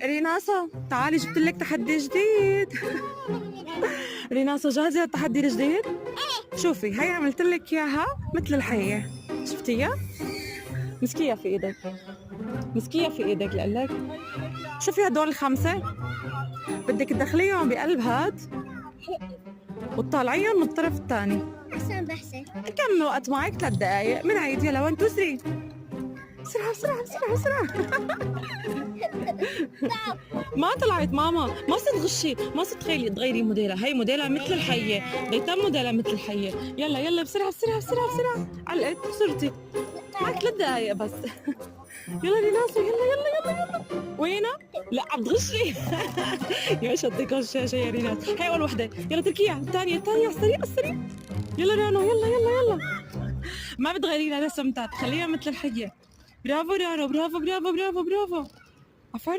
ريناسا تعالي جبت لك تحدي جديد. ريناسا جاهزة للتحدي الجديد؟ شوفي هي عملت لك اياها مثل الحية، شفتيها؟ مسكيها في ايدك، مسكيها في ايدك لقلك. شوفي هدول الخمسة بدك تدخليهم بقلب هاد وتطلعيهم من الطرف الثاني. بحسن كم وقت معك؟ 3 دقايق من عيد. يلا 1 2 3 بسرعة بسرعة بسرعة بسرعة. ما طلعت ماما، ما تغشي، ما تخيلي تغيري موديلها، هي موديلها مثل الحية، بيتم موديلها مثل الحية. يلا يلا بسرعة بسرعة بسرعة بسرعة. علقت بصرتي معك 3 دقايق بس. يلا ريناسو يلا يلا يلا يلا. وينها؟ لا عم تغشي. يا شطيك الشاشة يا ريناس. هي أول وحدة، يلا تركيها. الثانية الثانية على السريع السريع. يلا رانو يلا يلا يلا. ما بتغيري لها رسمتها، تخليها مثل الحية. برافو رانو، برافو برافو برافو برافو.